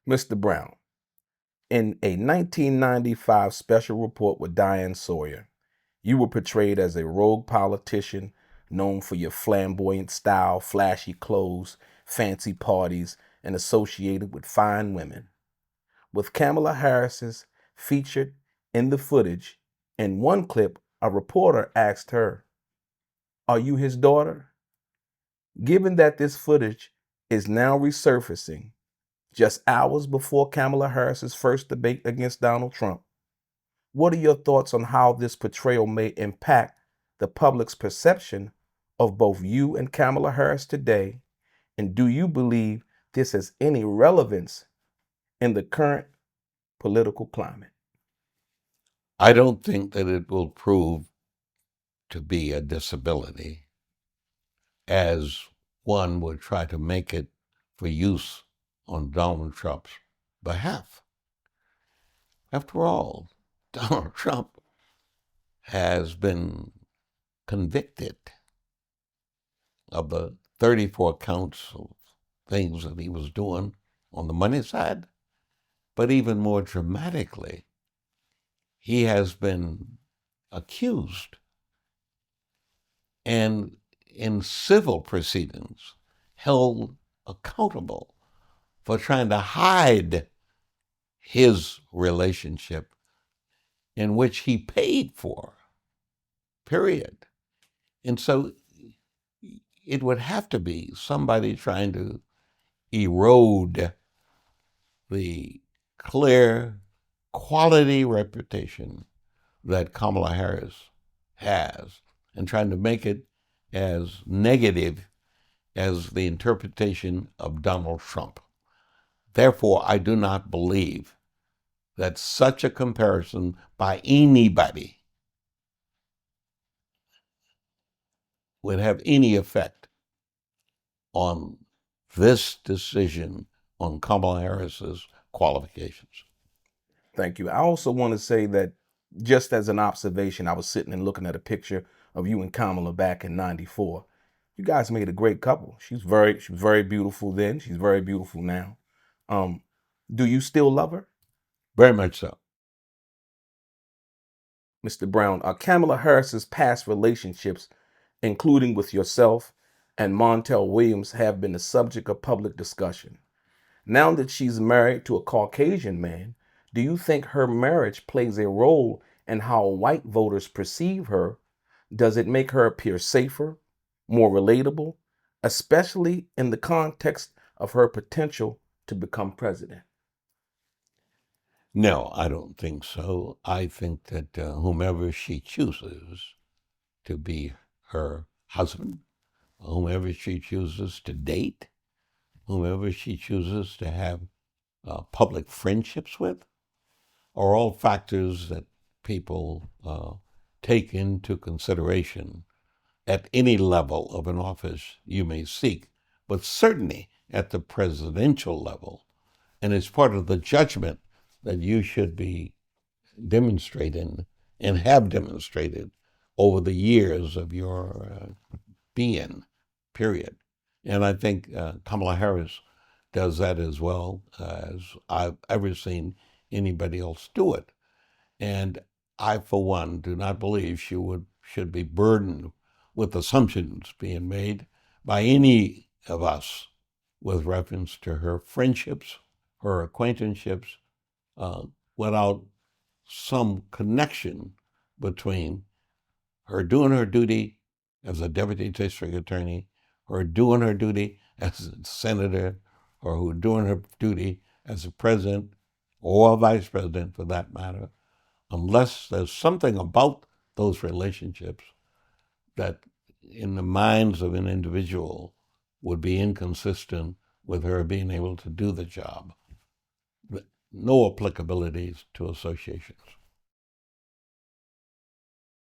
Mr. Brown, in a 1995 special report with Diane Sawyer, you were portrayed as a rogue politician known for your flamboyant style, flashy clothes, fancy parties, and associated with fine women. With Kamala Harris's featured in the footage, in one clip, a reporter asked her, "Are you his daughter?" Given that this footage is now resurfacing just hours before Kamala Harris's first debate against Donald Trump, what are your thoughts on how this portrayal may impact the public's perception of both you and Kamala Harris today? And do you believe this has any relevance in the current political climate? I don't think that it will prove to be a disability as one would try to make it for use on Donald Trump's behalf. After all, Donald Trump has been convicted of the 34 counts of things that he was doing on the money side, but even more dramatically, he has been accused and in civil proceedings held accountable for trying to hide his relationship in which he paid for, period. And so it would have to be somebody trying to erode the clear quality reputation that Kamala Harris has and trying to make it as negative as the interpretation of Donald Trump. Therefore, I do not believe that such a comparison by anybody would have any effect on this decision on Kamala Harris's qualifications. Thank you. I also want to say that just as an observation, I was sitting and looking at a picture of you and Kamala back in '94. You guys made a great couple. She was very beautiful then. She's very beautiful now. Um, do you still love her? Very much so. Mr. Brown, Kamala Harris's past relationships, including with yourself and Montel Williams, have been the subject of public discussion. Now that she's married to a Caucasian man, do you think her marriage plays a role in how white voters perceive her? Does it make her appear safer, more relatable, especially in the context of her potential to become president? No, I don't think so. I think that whomever she chooses to be her husband, whomever she chooses to date, whomever she chooses to have public friendships with, are all factors that people take into consideration at any level of an office you may seek, but certainly at the presidential level. And it's part of the judgment that you should be demonstrating and have demonstrated over the years of your being, period. And I think Kamala Harris does that as well as I've ever seen anybody else do it. And I, for one, do not believe she should be burdened with assumptions being made by any of us with reference to her friendships, her acquaintanceships, without some connection between her doing her duty as a deputy district attorney, her doing her duty as a senator, or who doing her duty as a president or a vice president for that matter, unless there's something about those relationships that in the minds of an individual would be inconsistent with her being able to do the job. No applicabilities to associations.